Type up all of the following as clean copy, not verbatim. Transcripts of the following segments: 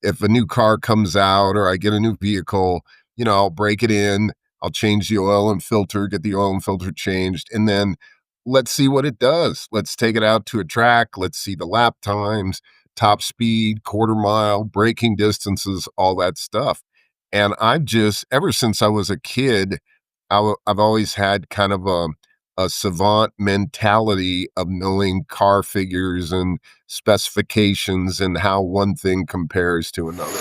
if a new car comes out or I get a new vehicle, I'll break it in, I'll change the oil and filter, get the oil and filter changed, and then let's see what it does. Let's take it out to a track. Let's see the lap times, top speed, quarter mile, braking distances, all that stuff. And I've just, ever since I was a kid, I've always had kind of a savant mentality of knowing car figures and specifications and how one thing compares to another.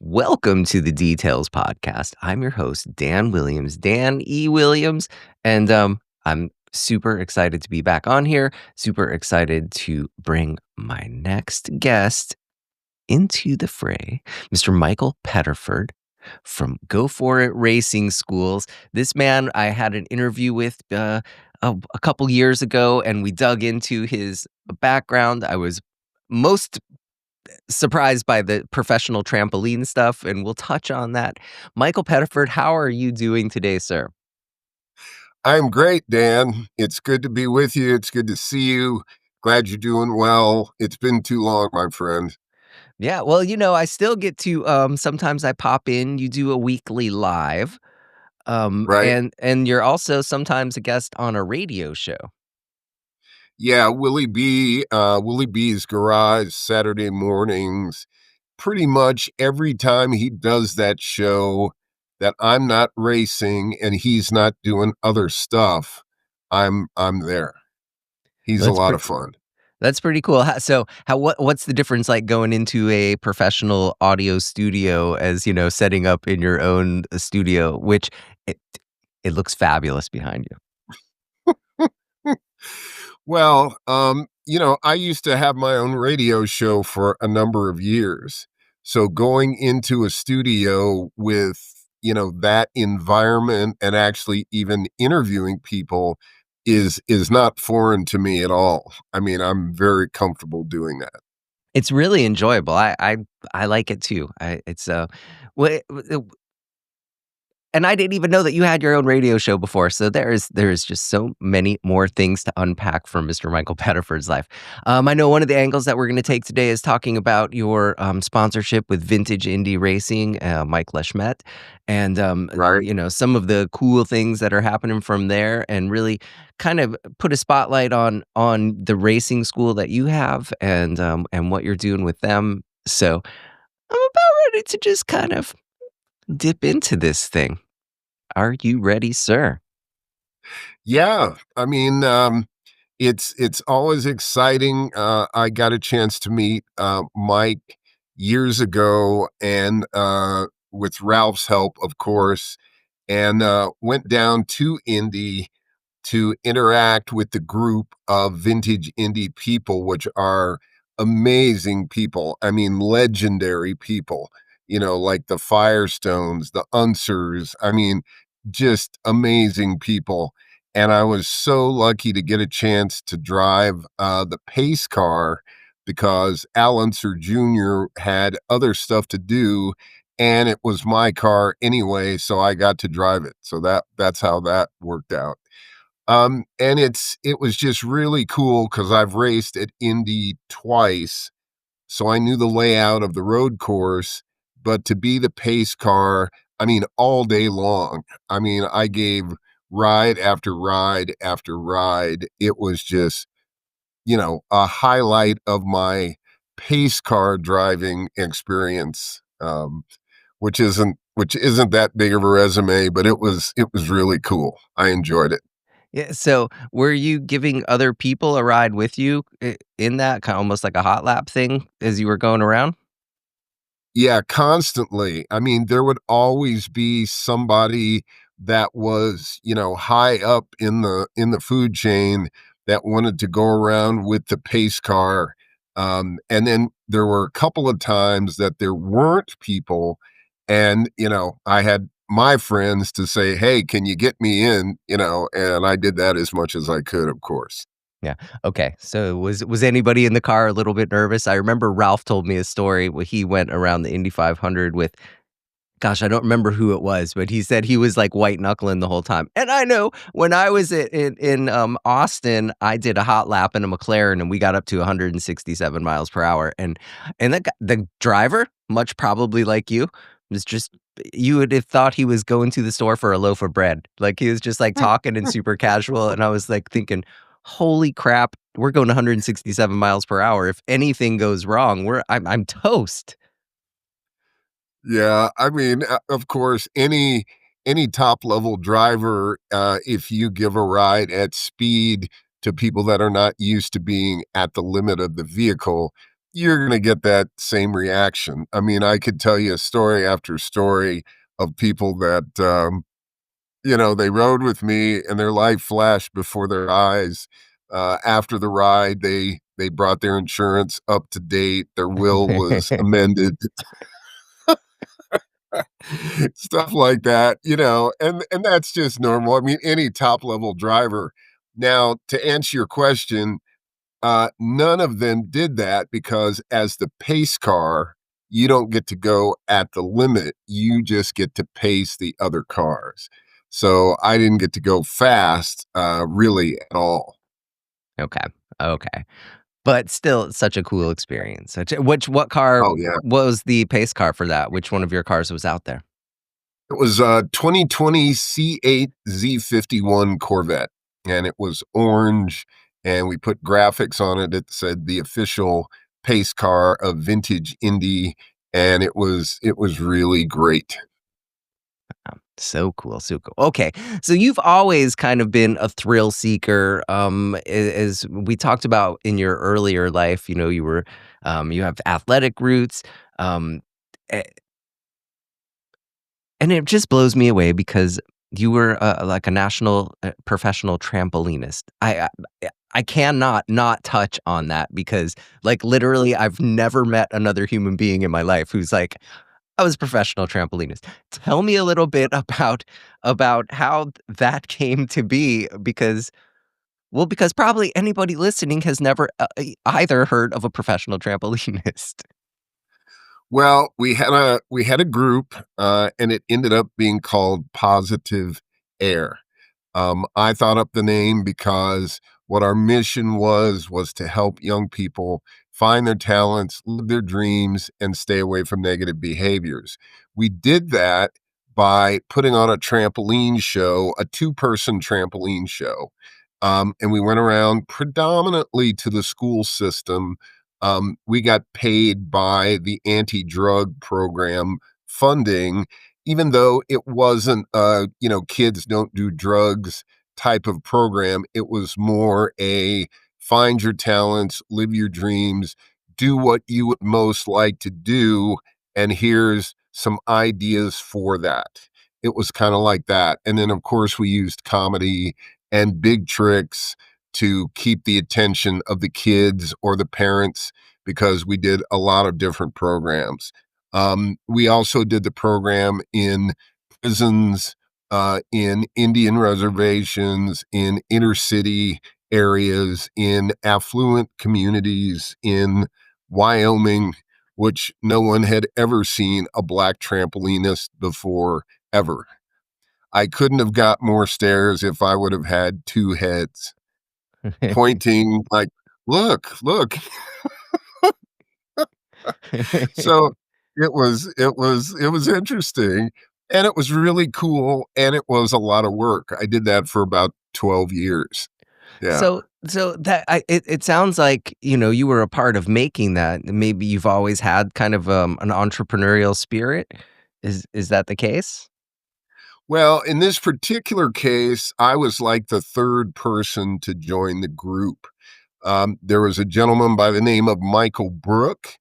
Welcome to the Details Podcast. I'm your host, Dan Williams, Dan E. Williams, and I'm super excited to be back on here, super excited to bring my next guest into the fray, Mr. Michael Pettiford from Go For It Racing Schools. This man I had an interview with a couple years ago, and we dug into his background. I was most surprised by the professional trampoline stuff, and we'll touch on that. Michael Pettiford, how are you doing today, sir? I'm great, Dan. It's good to be with you. It's good to see you. Glad you're doing well. It's been too long, my friend. Yeah, well, I still get to sometimes I pop in, you do a weekly live, Right? and you're also sometimes a guest on a radio show. Yeah, Willie B's Garage, Saturday mornings. Pretty much every time he does that show that I'm not racing and he's not doing other stuff, I'm there. He's a lot of fun. That's pretty cool. What's the difference like going into a professional audio studio as, setting up in your own studio, which it looks fabulous behind you. Well, I used to have my own radio show for a number of years. So going into a studio with, that environment and actually even interviewing people is not foreign to me at all. I mean, I'm very comfortable doing that. It's really enjoyable. I like it too. And I didn't even know that you had your own radio show before. So there is just so many more things to unpack from Mr. Michael Pettiford's life. I know one of the angles that we're going to take today is talking about your sponsorship with Vintage Indy Racing, Mike Leschmet, and Right. Some of the cool things that are happening from there, and really kind of put a spotlight on the racing school that you have and what you're doing with them. So I'm about ready to just kind of dip into this thing. Are you ready, sir? Yeah. I mean, it's always exciting. I got a chance to meet Mike years ago and with Ralph's help, of course, and went down to Indy to interact with the group of Vintage Indy people, which are amazing people. I mean, legendary people, like the Firestones, the Unsers. I mean, just amazing people. And I was so lucky to get a chance to drive the pace car because Al Unser Jr. had other stuff to do, and it was my car anyway, so I got to drive it. So that's how that worked out. And it was just really cool because I've raced at Indy twice, so I knew the layout of the road course. But to be the pace car, I mean, all day long. I mean, I gave ride after ride after ride. It was just, a highlight of my pace car driving experience, which isn't that big of a resume, but it was really cool. I enjoyed it. Yeah. So, were you giving other people a ride with you in that kind of almost like a hot lap thing as you were going around? Yeah, constantly. I mean, there would always be somebody that was, high up in the food chain that wanted to go around with the pace car. And then there were a couple of times that there weren't people, and I had my friends to say, "Hey, can you get me in?" And I did that as much as I could, of course. Yeah. Okay. So was anybody in the car a little bit nervous? I remember Ralph told me a story where he went around the Indy 500 with, gosh, I don't remember who it was, but he said he was, like, white knuckling the whole time, and I know when I was in Austin, I did a hot lap in a McLaren, and we got up to 167 miles per hour, and the driver, much probably like you, was just you would have thought he was going to the store for a loaf of bread, like, he was just, like, talking and super casual, and I was, like, thinking, "Holy crap, we're going 167 miles per hour, if anything goes wrong, I'm toast." Yeah, I mean, of course, any top level driver, if you give a ride at speed to people that are not used to being at the limit of the vehicle, you're going to get that same reaction. I mean, I could tell you story after story of people that they rode with me and their life flashed before their eyes. After the ride, they brought their insurance up to date. Their will was amended. Stuff like that, and that's just normal. I mean, any top level driver. Now, to answer your question, none of them did that because as the pace car, you don't get to go at the limit. You just get to pace the other cars. So I didn't get to go fast, really at all. Okay, okay. But still, it's such a cool experience. What car Oh yeah. was the pace car for that? Which one of your cars was out there? It was a 2020 C8 Z51 Corvette, and it was orange, and we put graphics on it that said the official pace car of vintage Indy, and it was really great. So cool, so cool. Okay, so you've always kind of been a thrill seeker. As we talked about in your earlier life, you have athletic roots. Um, a- and it just blows me away because you were like a national professional trampolinist. I cannot not touch on that because, like, literally, I've never met another human being in my life who's like, I was a professional trampolinist. Tell me a little bit about how that came to be because probably anybody listening has never, either heard of a professional trampolinist. Well, we had a group, and it ended up being called Positive Air. I thought up the name because what our mission was to help young people find their talents, live their dreams, and stay away from negative behaviors. We did that by putting on a trampoline show, a two-person trampoline show. And we went around predominantly to the school system. We got paid by the anti-drug program funding, even though it wasn't kids don't do drugs type of program. It was more a find your talents, live your dreams, do what you would most like to do, and here's some ideas for that. It was kind of like that. And then of course we used comedy and big tricks to keep the attention of the kids or the parents because we did a lot of different programs. We also did the program in prisons, in Indian reservations, in inner city areas, in affluent communities in Wyoming, which no one had ever seen a black trampolinist before, ever. I couldn't have got more stares if I would have had two heads pointing like, look, look. So it was interesting, and it was really cool, and it was a lot of work. I did that for about 12 years. Yeah. So that it sounds like, you were a part of making that. Maybe you've always had kind of, an entrepreneurial spirit. Is that the case? Well, in this particular case, I was like the third person to join the group. There was a gentleman by the name of Michael Brook,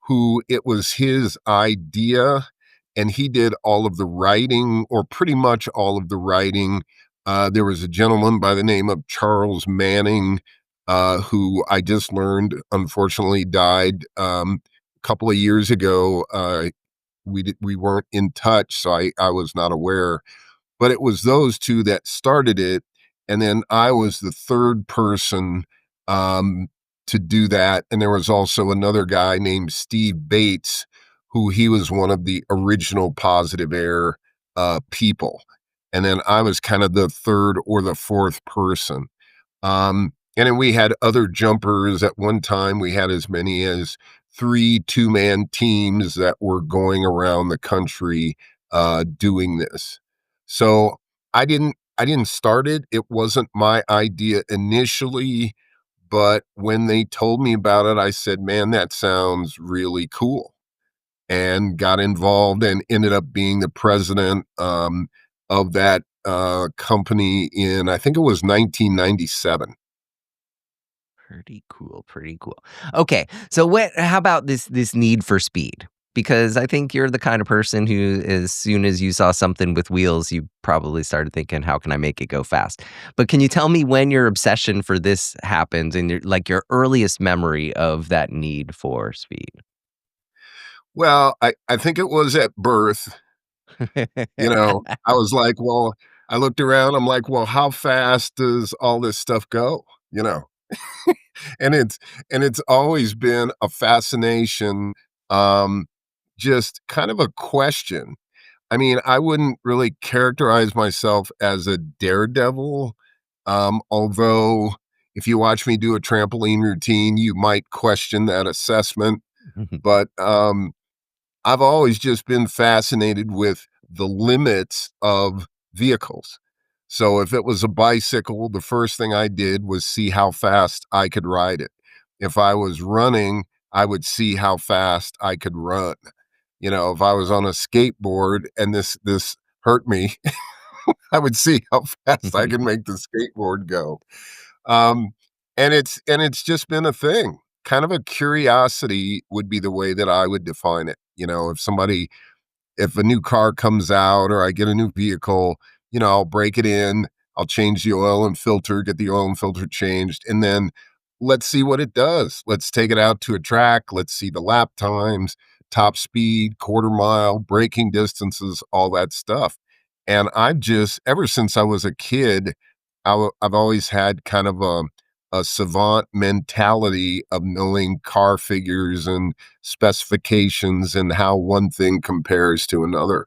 who it was his idea, and he did all of the writing, or pretty much all of the writing. There was a gentleman by the name of Charles Manning, who I just learned unfortunately died a couple of years ago. we weren't in touch, so I was not aware. But it was those 2 that started it, and then I was the 3rd person, um, to do that, and there was also another guy named Steve Bates, who he was one of the original Positive Air, people, and then I was kind of the 3rd or the 4th person. And then we had other jumpers. At one time, we had as many as 3 two-man teams that were going around the country, doing this. So I didn't start it. It wasn't my idea initially, but when they told me about it, I said, "Man, that sounds really cool," and got involved and ended up being the president, of that, company in, I think it was 1997. Pretty cool, pretty cool. Okay, so what how about this need for speed? Because I think you're the kind of person who as soon as you saw something with wheels, you probably started thinking, "How can I make it go fast?" But can you tell me when your obsession for this happened and your earliest memory of that need for speed? Well, I think it was at birth, I was like, well, I looked around, I'm like, "Well, how fast does all this stuff go?" You know? And it's always been a fascination, um, just kind of a question. I mean, I wouldn't really characterize myself as a daredevil, although if you watch me do a trampoline routine, you might question that assessment, but, I've always just been fascinated with the limits of vehicles. So if it was a bicycle, the first thing I did was see how fast I could ride it. If I was running, I would see how fast I could run. If I was on a skateboard and this hurt me, I would see how fast I could make the skateboard go. Um, and it's just been a thing. Kind of a curiosity would be the way that I would define it. If a new car comes out or I get a new vehicle, I'll break it in, I'll change the oil and filter, get the oil and filter changed, and then let's see what it does. Let's take it out to a track. Let's see the lap times, top speed, quarter mile, braking distances, all that stuff. And I've just, ever since I was a kid, I've always had kind of a savant mentality of knowing car figures and specifications and how one thing compares to another.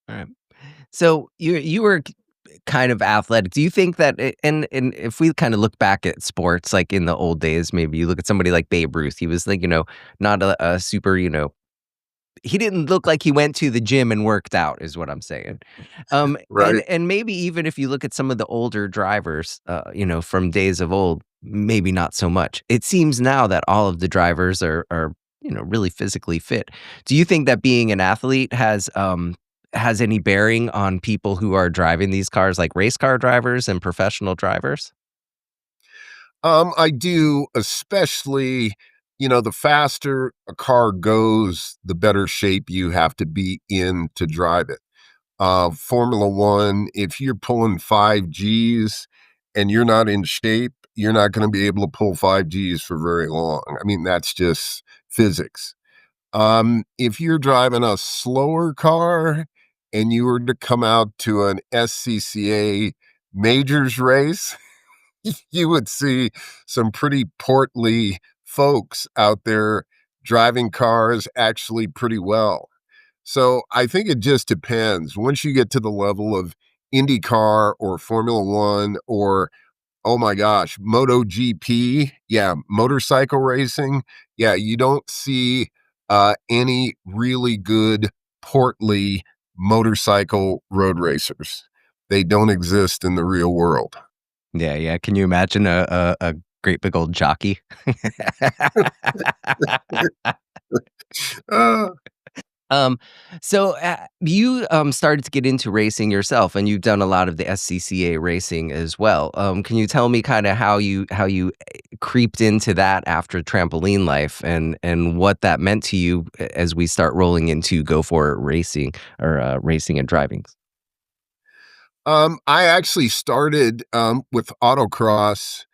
Alright. So you were kind of athletic. Do you think that and if we kind of look back at sports, like in the old days, maybe you look at somebody like Babe Ruth, he was like, not a super, he didn't look like he went to the gym and worked out is what I'm saying. And Right. maybe even if you look at some of the older drivers, from days of old, maybe not so much. It seems now that all of the drivers are, really physically fit. Do you think that being an athlete has any bearing on people who are driving these cars, like race car drivers and professional drivers? I do, especially, the faster a car goes, the better shape you have to be in to drive it. Formula One, if you're pulling 5 Gs and you're not in shape, you're not going to be able to pull 5 Gs for very long. I mean, that's just physics. If you're driving a slower car and you were to come out to an SCCA majors race, you would see some pretty portly folks out there driving cars actually pretty well. So I think it just depends. Once you get to the level of IndyCar or Formula One or, oh my gosh, MotoGP, yeah, motorcycle racing, yeah, you don't see any really good portly motorcycle road racers. They don't exist in the real world. Yeah, yeah. Can you imagine a great big old jockey? Uh, Um, you started to get into racing yourself, and you've done a lot of the SCCA racing as well. Can you tell me kind of how you creeped into that after trampoline life, and what that meant to you as we start rolling into go for it racing or racing and driving? I actually started with autocross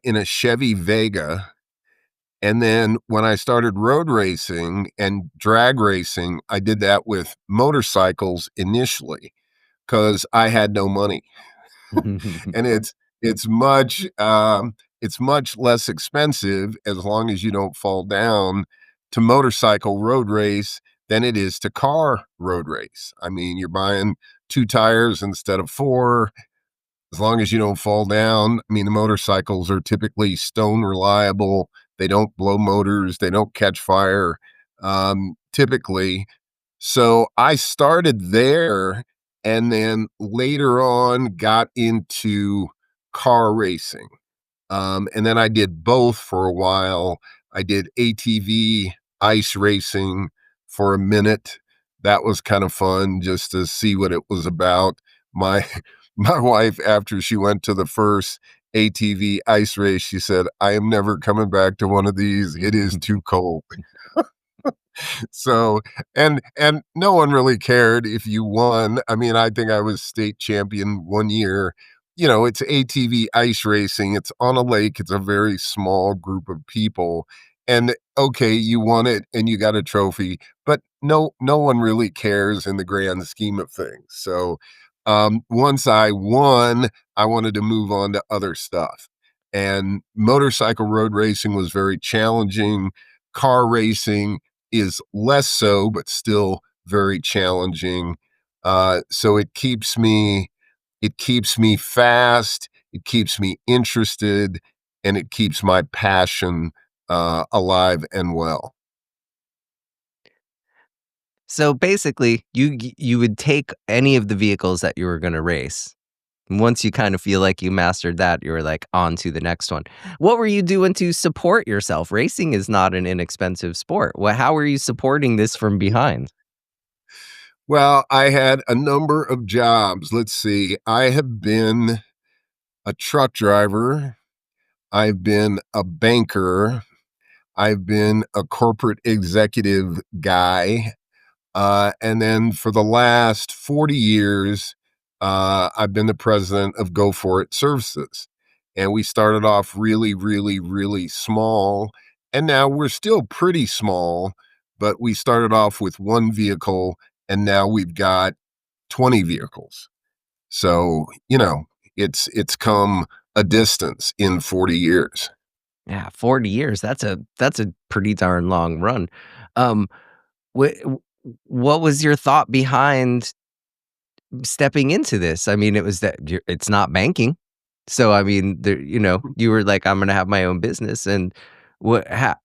in a Chevy Vega, And then when I started road racing and drag racing, I did that with motorcycles initially because I had no money. And it's much it's much less expensive as long as you don't fall down to motorcycle road race than it is to car road race. I mean, you're buying 2 tires instead of 4 as long as you don't fall down. I mean, the motorcycles are typically stone reliable. They don't blow motors. They don't catch fire, typically. So I started there and then later on got into car racing. And then I did both for a while. I did ATV ice racing for a minute. That was kind of fun just to see what it was about. My my wife, after she went to the first ATV ice race, she said, "I am never coming back to one of these. It is too cold." So, and no one really cared if you won. I mean, I think I was state champion one year. You know, it's ATV ice racing. It's on a lake. It's a very small group of people. And okay, you won it and you got a trophy, but no one really cares in the grand scheme of things. So, once I won, I wanted to move on to other stuff. And motorcycle road racing was very challenging. Car racing is less so, but still very challenging. So it keeps me fast, it keeps me interested, and it keeps my passion alive and well. So basically, you would take any of the vehicles that you were gonna race. And once you kind of feel like you mastered that, you were like, "On to the next one." What were you doing to support yourself? Racing is not an inexpensive sport. How are you supporting this from behind? Well, I had a number of jobs. Let's see. I have been a truck driver. I've been a banker. I've been a corporate executive guy. And then for the last 40 years, I've been the president of Go For It Services. And we started off really, really, really small. And now we're still pretty small, but we started off with one vehicle and now we've got 20 vehicles. So, you know, it's come a distance in 40 years. Yeah, 40 years. That's a pretty darn long run. Um, wha what was your thought behind stepping into this? I mean, it was that it's not banking. So, I mean, you were like, "I'm gonna have my own business," and what ha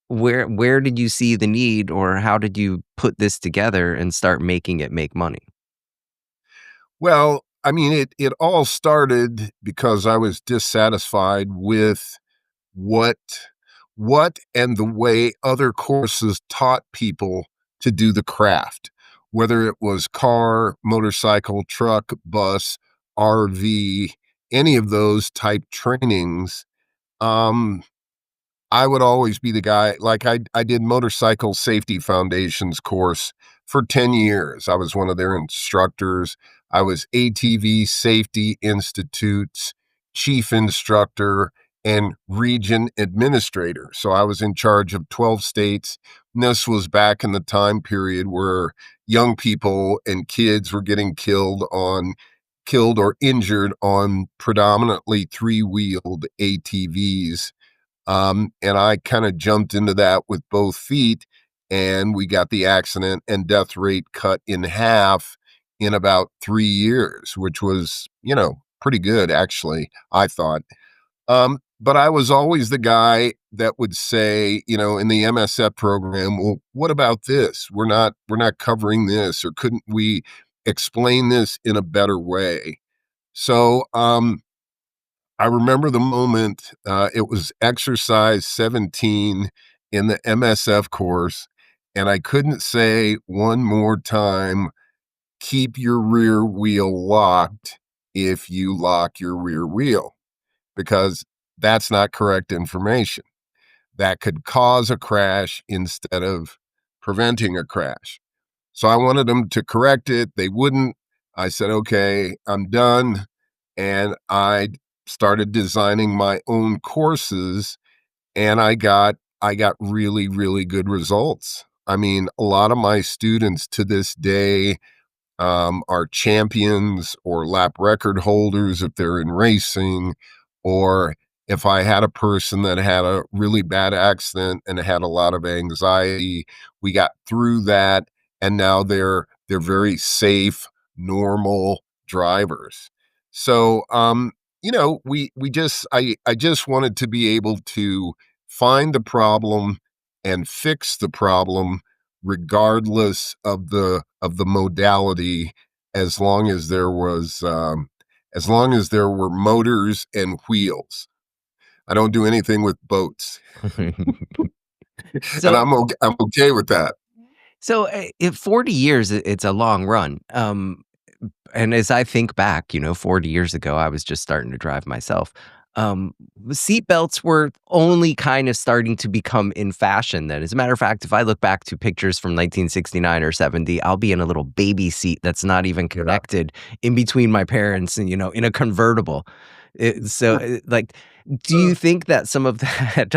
where did you see the need, or how did you put this together and start making it make money? Well, I mean, it all started because I was dissatisfied with what and the way other courses taught people to do the craft, whether it was car, motorcycle, truck, bus, RV, any of those type trainings. Um, I would always be the guy. Like I did motorcycle safety foundations course for 10 years. I was one of their instructors. I was ATV Safety Institute's chief instructor and region administrator. So I was in charge of 12 states. And this was back in the time period where young people and kids were getting killed or injured on predominantly three-wheeled ATVs, and I kind of jumped into that with both feet, and we got the accident and death rate cut in half in about 3 years, which was, you know, pretty good, actually, I thought. But I was always the guy that would say, you know, in the MSF program, well, what about this? We're not covering this, or couldn't we explain this in a better way? So, I remember the moment, it was exercise 17 in the MSF course, and I couldn't say one more time, "Keep your rear wheel locked if you lock your rear wheel," because that's not correct information. That could cause a crash instead of preventing a crash. So I wanted them to correct it. They wouldn't. I said, "Okay, I'm done." And I started designing my own courses, and I got I got really, really good results. I mean, a lot of my students to this day are champions or lap record holders if they're in racing, or if I had a person that had a really bad accident and had a lot of anxiety, we got through that, and now they're very safe, normal drivers. So, we just I just wanted to be able to find the problem and fix the problem regardless of the modality, as long as as long as there were motors and wheels. I don't do anything with boats, and So I'm okay with that. if 40 years, it's a long run. And as I think back, 40 years ago, I was just starting to drive myself. Um, Seatbelts were only kind of starting to become in fashion then. As a matter of fact, if I look back to pictures from 1969 or 70, I'll be in a little baby seat that's not even Yeah. connected in between my parents and, in a convertible. Like, do you think that some of that,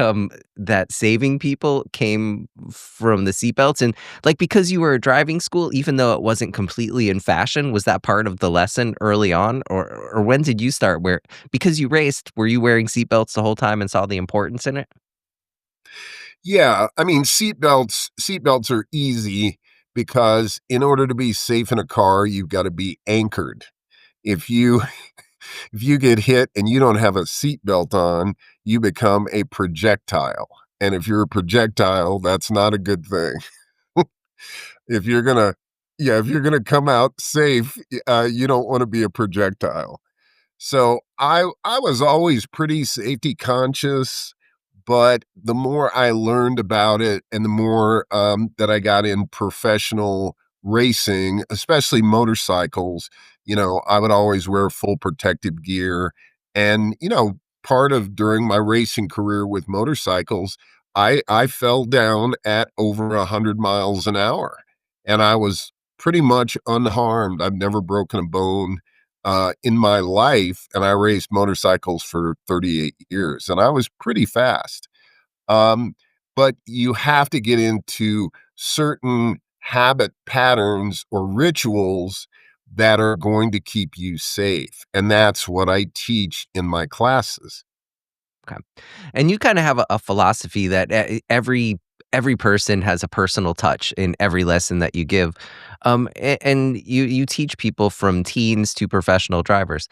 that saving people came from the seatbelts? And like, because you were a driving school, even though it wasn't completely in fashion, was that part of the lesson early on? Or when did you start because you raced, were you wearing seatbelts the whole time and saw the importance in it? Yeah, I mean, seatbelts are easy because in order to be safe in a car, you've gotta be anchored. If you if you get hit and you don't have a seatbelt on, you become a projectile, and if you're a projectile, that's not a good thing. If you're gonna yeah, if you're gonna come out safe, you don't wanna be a projectile. So I was always pretty safety conscious, but the more I learned about it and the more that I got in professional racing, especially motorcycles, I would always wear full protective gear. And, part of during my racing career with motorcycles, I fell down at over 100 miles an hour and I was pretty much unharmed. I've never broken a bone in my life, and I raced motorcycles for 38 years, and I was pretty fast. Um, but you have to get into certain habit patterns or rituals that are going to keep you safe, and that's what I teach in my classes. Okay. And you kinda have a philosophy that every person has a personal touch in every lesson that you give. And you teach people from teens to professional drivers.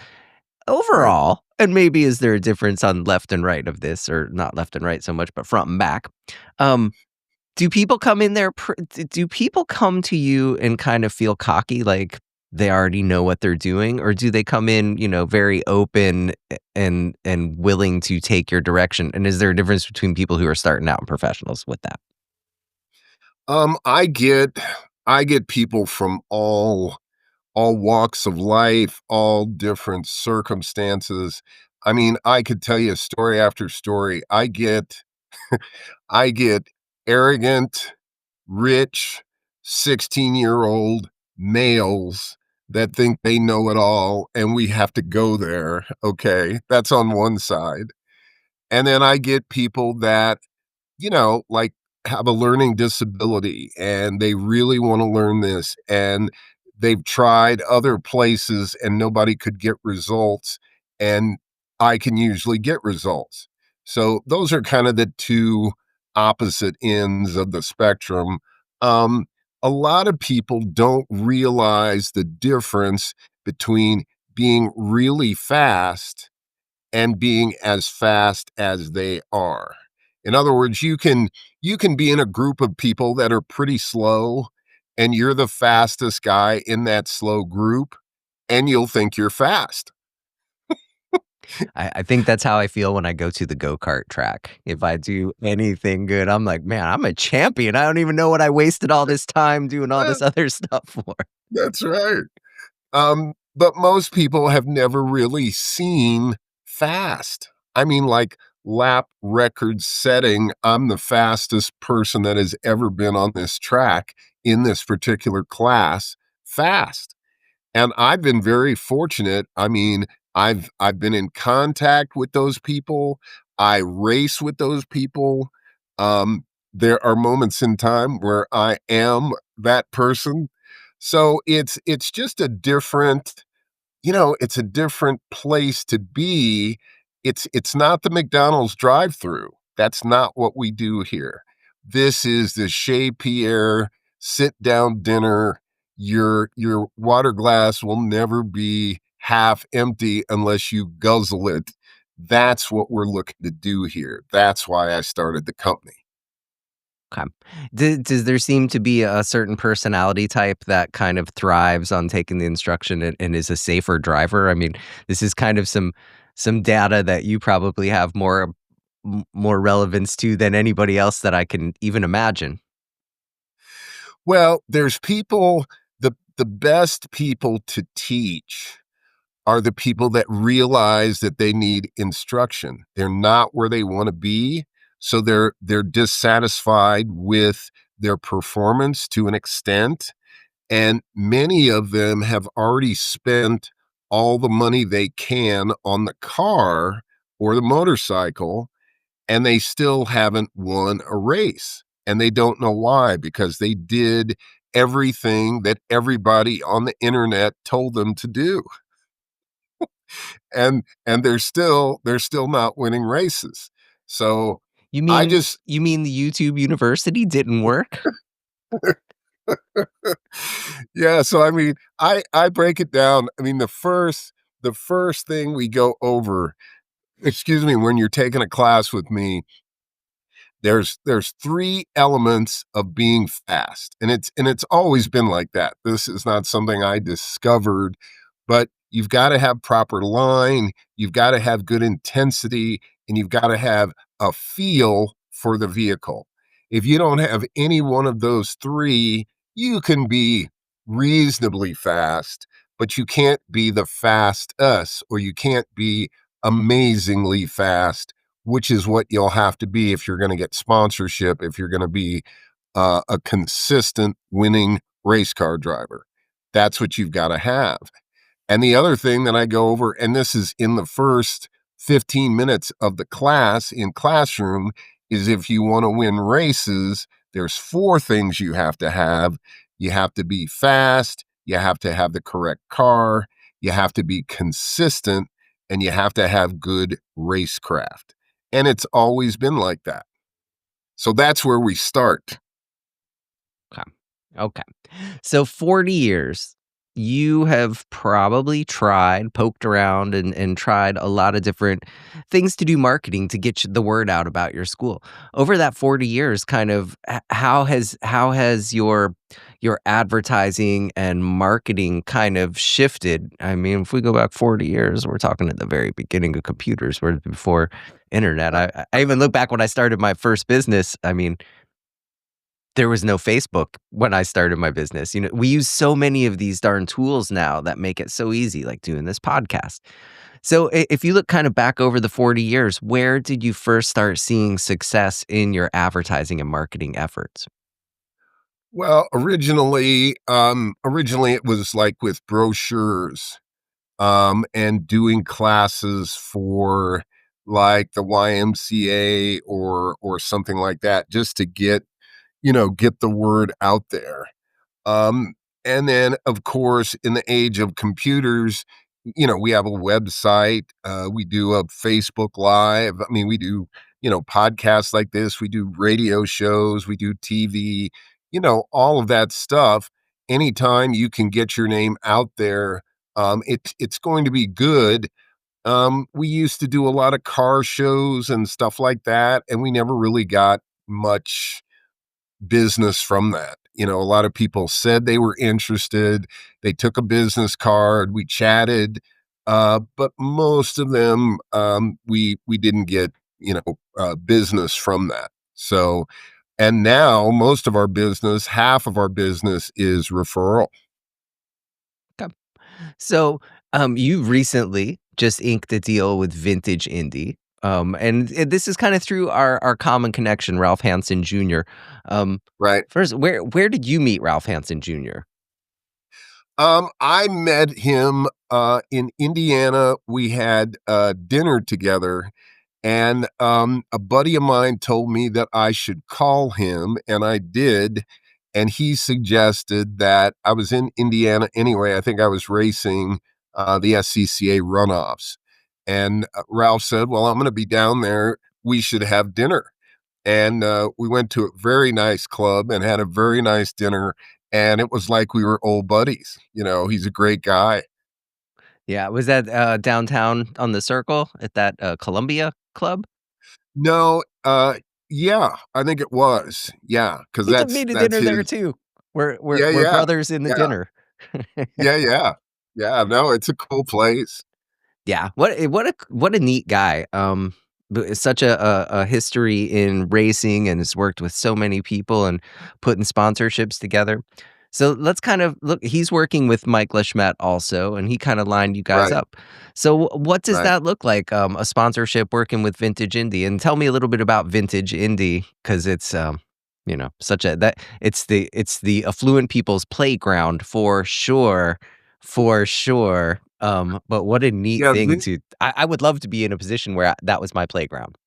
Right. Overall, and maybe is there a difference on left and right of this, or not left and right so much, but front and back? Um, do people come in there do people come to you and kind of feel cocky, like they already know what they're doing? Or do they come in, very open and willing to take your direction? And is there a difference between people who are starting out and professionals with that? Um, I get I get people from all walks of life, all different circumstances. I mean, I could tell you story after story. I get arrogant, rich, 16-year-old males that think they know it all, and we have to go there, okay? That's on one side. And then I get people that like have a learning disability and they really want to learn this and they've tried other places and nobody could get results and I can usually get results. So those are kind of the two opposite ends of the spectrum. Um, a lot of people don't realize the difference between being really fast and being as fast as they are. In other words, you can be in a group of people that are pretty slow and you're the fastest guy in that slow group and you'll think you're fast. I think that's how I feel when I go to the go-kart track. If I do anything good, I'm like, "Man, I'm a champion. I don't even know what I wasted all this time doing all Eh, this other stuff for." that's right. But most people have never really seen fast. I mean, like lap record setting, I'm the fastest person that has ever been on this track in this particular class, fast. And I've been very fortunate. I mean, I've been in contact with those people. I race with those people. Um, there are moments in time where I am that person. So it's just a different, it's a different place to be. It's not the McDonald's drive-through. That's not what we do here. This is the Chez Pierre sit-down dinner. Your water glass will never be half empty unless you guzzle it. That's what we're looking to do here. That's why I started the company. Okay. Does there seem to be a certain personality type that kind of thrives on taking the instruction and is a safer driver? I mean, this is kind of some data that you probably have more relevance to than anybody else that I can even imagine. Well, there's people, the best people to teach are the people that realize that they need instruction. They're not where they want to be, so they're dissatisfied with their performance to an extent, and many of them have already spent all the money they can on the car or the motorcycle, and they still haven't won a race. And they don't know why, because they did everything that everybody on the internet told them to do. And they're still not winning races. So You I mean just you mean the YouTube University didn't work? yeah, so I mean, I break it down. I mean, the first thing we go over, excuse me, when you're taking a class with me, there's three elements of being fast, and it's always been like that. This is not something I discovered, but you've got to have proper line, you've got to have good intensity, and you've got to have a feel for the vehicle. If you don't have any one of those three, you can be reasonably fast, but you can't be the fast us, or you can't be amazingly fast, which is what you'll have to be if you're going to get sponsorship, if you're going to be a consistent winning race car driver. That's what you've got to have. And the other thing that I go over, and this is in the first 15 minutes of the class in classroom, is if you want to win races, there's four things you have to have. You have to be fast, you have to have the correct car, you have to be consistent, and you have to have good racecraft. And it's always been like that. So that's where we start. Okay. Okay. So 40 years, you have probably tried, poked around, and tried a lot of different things to do marketing to get the word out about your school. Over that 40 years, kind of how has your advertising and marketing kind of shifted? I mean, if we go back 40 years, we're talking at the very beginning of computers, where before internet. I even look back when I started my first business. I mean, there was no Facebook when I started my business. We use so many of these darn tools now that make it so easy, like doing this podcast. So if you look kind of back over the 40 years, where did you first start seeing success in your advertising and marketing efforts? Well, originally it was like with brochures, and doing classes for like the YMCA or something like that, just to get the word out there. Um, and then, of course, in the age of computers, we have a website. We do a Facebook Live. I mean, we do, podcasts like this. We do radio shows. We do TV. All of that stuff. Anytime you can get your name out there, it's going to be good. We used to do a lot of car shows and stuff like that, and we never really got much business from that. A lot of people said they were interested. They took a business card. We chatted, but most of them, we didn't get business from that. So, and now most of our business, half of our business is referral. Okay. So you recently just inked a deal with Vintage Indy. And this is kind of through our common connection, Ralph Hansen Jr. Um, Right. First, where did you meet Ralph Hansen Jr.? I met him in Indiana. We had dinner together, And a buddy of mine told me that I should call him, and I did. And he suggested that I was in Indiana anyway. I think I was racing the SCCA runoffs. And Ralph said, "Well, I'm going to be down there. We should have dinner." And we went to a very nice club and had a very nice dinner. And it was like we were old buddies. He's a great guy. Yeah, was that, downtown on the Circle at that, Columbia Club? No, yeah, I think it was. Yeah, because He took that's me to that's dinner there his. too. We're Yeah, we're yeah, brothers in the yeah, dinner. yeah, yeah. Yeah, no, it's a cool place. Yeah, what a neat guy. Such a history in racing and has worked with so many people and putting sponsorships together. So let's kind of look. He's working with Mike Leschmet also, and he kind of lined you guys Right, up. So what does right. that look like? A sponsorship working with Vintage Indy, and tell me a little bit about Vintage Indy because it's such a that it's the affluent people's playground for sure. For sure. But what a neat Yeah, thing to I would love to be in a position where that was my playground.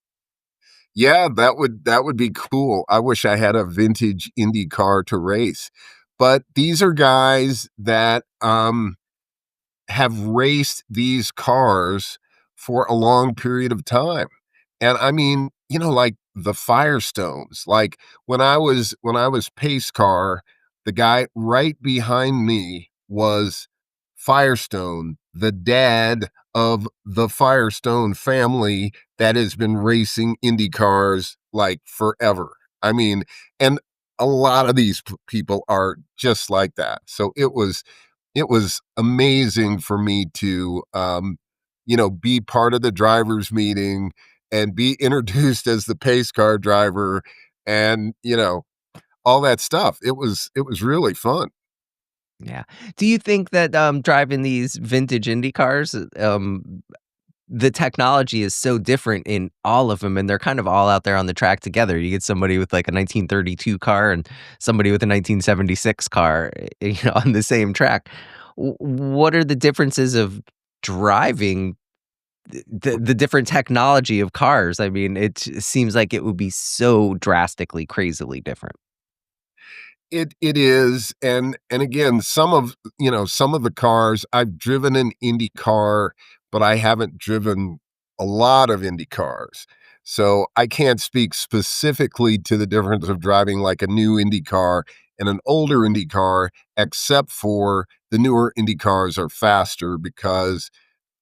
yeah, that would be cool. I wish I had a vintage Indy car to race. But these are guys that, have raced these cars for a long period of time. And I mean, like the Firestones. Like when I was pace car, the guy right behind me was Firestone, the dad of the Firestone family that has been racing Indy cars like forever. I mean, and a lot of these people are just like that. So it was amazing for me to be part of the drivers meeting and be introduced as the pace car driver and all that stuff. It was really fun. Yeah. Do you think that, driving these vintage Indy cars, the technology is so different in all of them, and they're kind of all out there on the track together. You get somebody with, like, a 1932 car and somebody with a 1976 car, on the same track. What are the differences of driving the different technology of cars? I mean, it seems like it would be so drastically, crazily different. It is, and again, some of the cars I've driven an Indy car, but I haven't driven a lot of Indy cars. So I can't speak specifically to the difference of driving like a new Indy car and an older Indy car, except for the newer Indy cars are faster because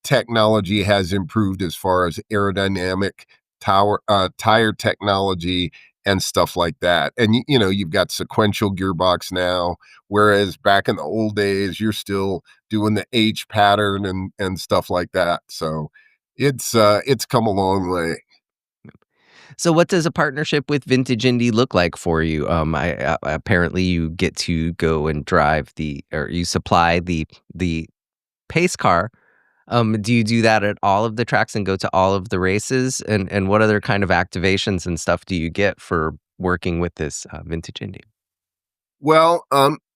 technology has improved as far as aerodynamic tire technology and stuff like that. And you've got sequential gearbox now, whereas back in the old days, you're still doing the H pattern and stuff like that. So it's come a long way. So what does a partnership with Vintage Indy look like for you? Apparently you get to go and drive or you supply the pace car. Do you do that at all of the tracks and go to all of the races? And what other kind of activations and stuff do you get for working with this Vintage Indy? Well,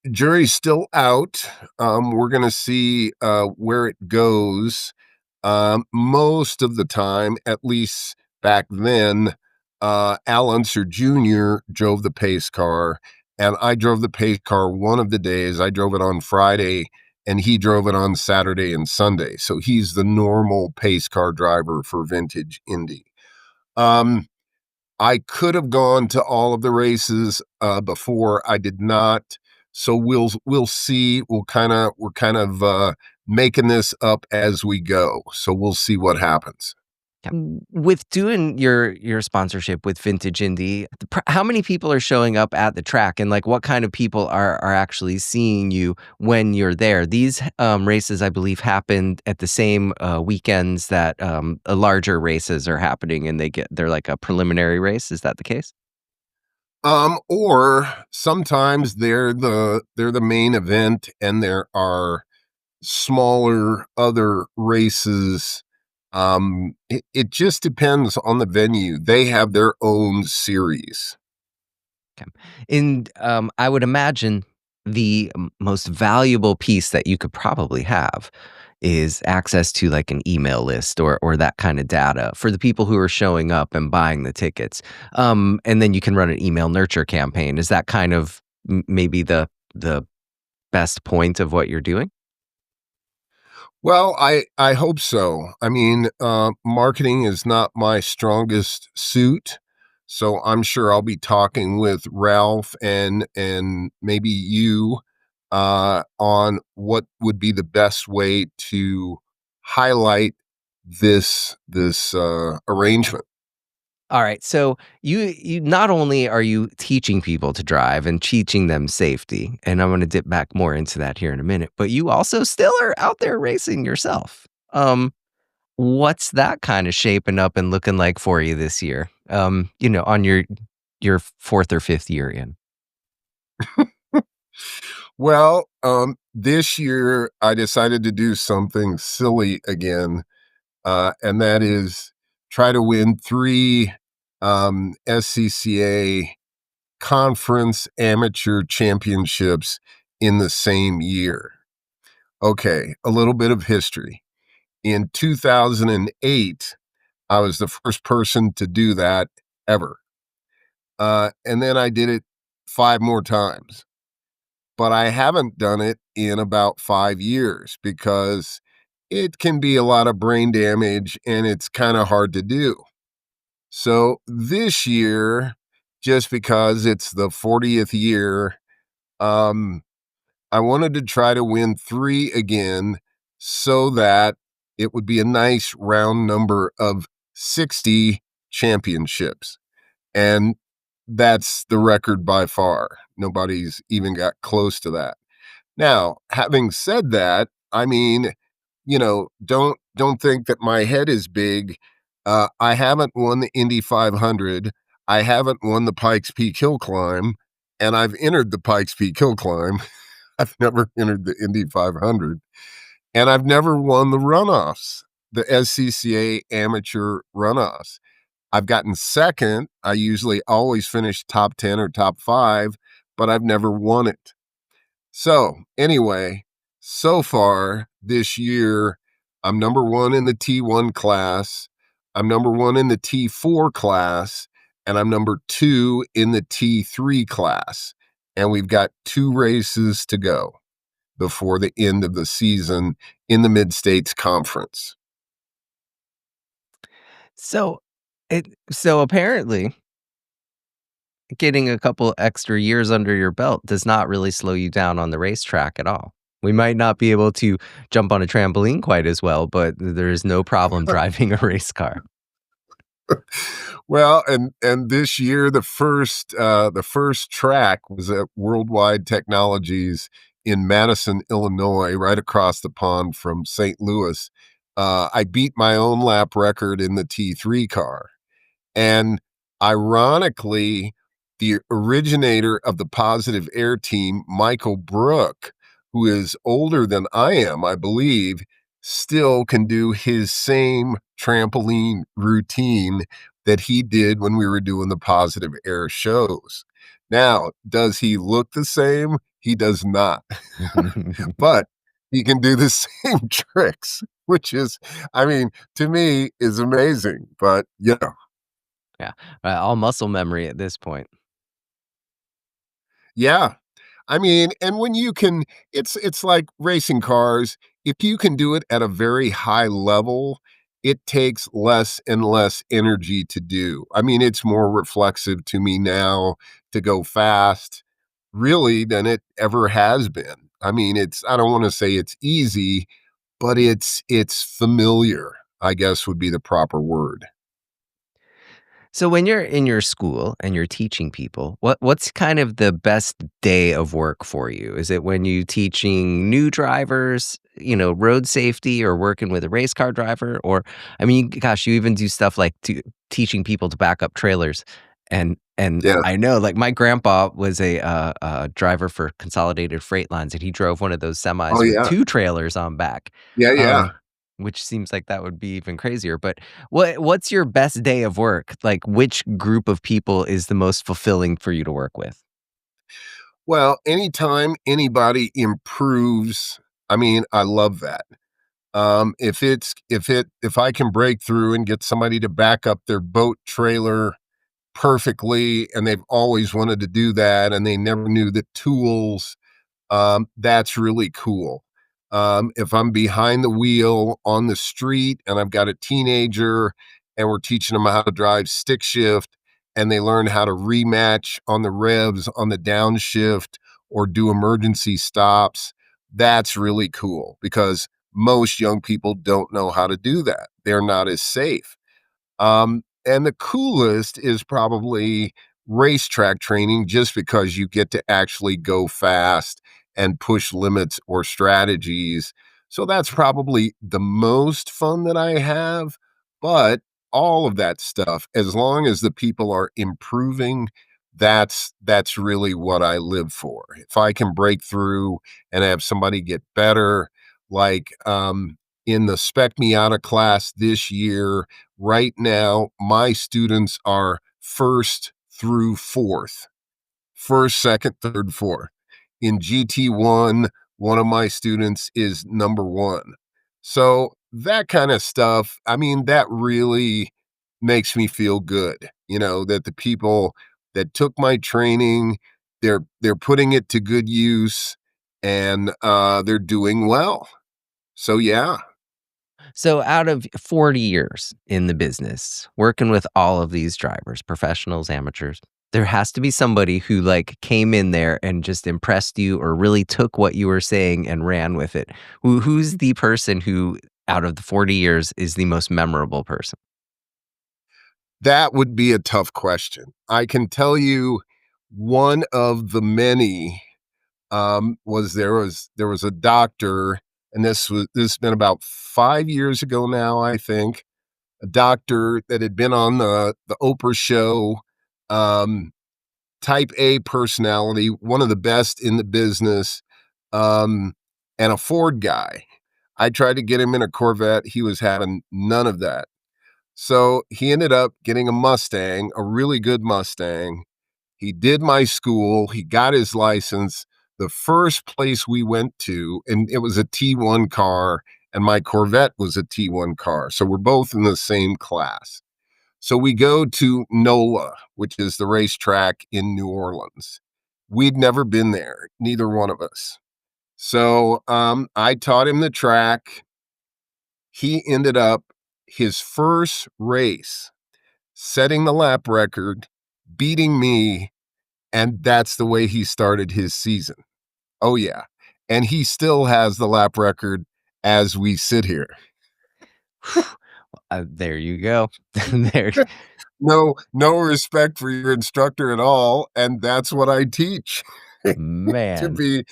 jury's still out. We're gonna see where it goes. Most of the time, at least back then, Al Unser Jr. drove the pace car, and I drove the pace car one of the days. I drove it on Friday, and he drove it on Saturday and Sunday. So he's the normal pace car driver for Vintage Indy. Um, I could have gone to all of the races before. I did not. So we'll see. We're kind of making this up as we go. So we'll see what happens. Yeah. With doing your sponsorship with Vintage Indy, how many people are showing up at the track, and like what kind of people are actually seeing you when you're there? These races, I believe, happened at the same weekends that larger races are happening, and they're like a preliminary race. Is that the case? Or sometimes they're the main event, and there are smaller other races. It just depends on the venue. They have their own series. Okay. And I would imagine the most valuable piece that you could probably have is access to like an email list or that kind of data for the people who are showing up and buying the tickets. And then you can run an email nurture campaign. Is that kind of maybe the best point of what you're doing? Well, I hope so. I mean, marketing is not my strongest suit, so I'm sure I'll be talking with Ralph and maybe you on what would be the best way to highlight this arrangement. All right. So you not only are you teaching people to drive and teaching them safety, and I'm going to dip back more into that here in a minute, but you also still are out there racing yourself. What's that kind of shaping up and looking like for you this year? On your fourth or fifth year in. Well, this year I decided to do something silly again, and that is try to win three SCCA conference amateur championships in the same year. Okay, a little bit of history. In 2008, I was the first person to do that ever. And then I did it five more times. But I haven't done it in about 5 years because it can be a lot of brain damage and it's kind of hard to do. So this year, just because it's the 40th year, um, I wanted to try to win three again so that it would be a nice round number of 60 championships. And that's the record by far. Nobody's even got close to that. Now, having said that, I mean, don't think that my head is big. I haven't won the Indy 500. I haven't won the Pikes Peak Hill Climb, and I've entered the Pikes Peak Hill Climb. I've never entered the Indy 500, and I've never won the runoffs, the SCCA amateur runoffs. I've gotten second. I usually always finish top 10 or top five, but I've never won it. So, anyway, so far this year, I'm number one in the T1 class, I'm number one in the T4 class, and I'm number two in the T3 class. And we've got two races to go before the end of the season in the Mid States Conference. So so apparently getting a couple extra years under your belt does not really slow you down on the racetrack at all. We might not be able to jump on a trampoline quite as well, but there is no problem driving a race car. Well, and this year the first track was at Worldwide Technologies in Madison, Illinois, right across the pond from St. Louis. I beat my own lap record in the T3 car. And ironically, the originator of the Positive Air team, Michael Brook, who is older than I am, I believe, still can do his same trampoline routine that he did when we were doing the Positive Air shows. Now, does he look the same? He does not. But he can do the same tricks, which is, I mean, to me, is amazing. But, Yeah, all muscle memory at this point. yeah. I mean, and when you can it's like racing cars. If you can do it at a very high level, it takes less and less energy to do. I mean, it's more reflexive to me now to go fast, really, than it ever has been. I mean, I don't want to say it's easy, but it's familiar, I guess would be the proper word. So when you're in your school and you're teaching people, what's kind of the best day of work for you? Is it when you teaching new drivers, road safety or working with a race car driver? Or I mean, gosh, you even do stuff like teaching people to back up trailers. And Yeah. I know like my grandpa was a driver for Consolidated Freight Lines and he drove one of those Oh, semis with yeah. two trailers on back. Yeah, yeah. Um, which seems like that would be even crazier, but what's your best day of work? Like, which group of people is the most fulfilling for you to work with? Well, anytime anybody improves, I mean, I love that. If I can break through and get somebody to back up their boat trailer perfectly, and they've always wanted to do that, and they never knew the tools, that's really cool. If I'm behind the wheel on the street and I've got a teenager and we're teaching them how to drive stick shift and they learn how to rematch on the revs on the downshift or do emergency stops, that's really cool because most young people don't know how to do that. They're not as safe. And the coolest is probably racetrack training just because you get to actually go fast and push limits or strategies. So that's probably the most fun that I have. But all of that stuff, as long as the people are improving, that's really what I live for. If I can break through and have somebody get better, like in the Spec Miata class this year, right now, my students are first through fourth, first, second, third, fourth. In GT1, one of my students is number one. So that kind of stuff, I mean, that really makes me feel good, that the people that took my training, they're putting it to good use and they're doing well. So yeah. So, out of 40 years in the business, working with all of these drivers, professionals, amateurs, there has to be somebody who like came in there and just impressed you or really took what you were saying and ran with it. Who's the person who, out of the 40 years, is the most memorable person? That would be a tough question. I can tell you one of the many, was a doctor, and this has been about 5 years ago now, I think, a doctor that had been on the Oprah show, um, type A personality, one of the best in the business, um, and a Ford guy. I tried to get him in a Corvette. He was having none of that. So he ended up getting a Mustang, a really good Mustang. He did my school. He got his license. The first place we went to, and it was a T1 car, and my Corvette was a T1 car. So we're both in the same class. So we go to NOLA, which is the racetrack in New Orleans. We'd never been there, neither one of us. So I taught him the track. He ended up his first race setting the lap record, beating me, and that's the way he started his season. Oh, yeah. And he still has the lap record as we sit here. There you go. there, No respect for your instructor at all, and that's what I teach. To man. be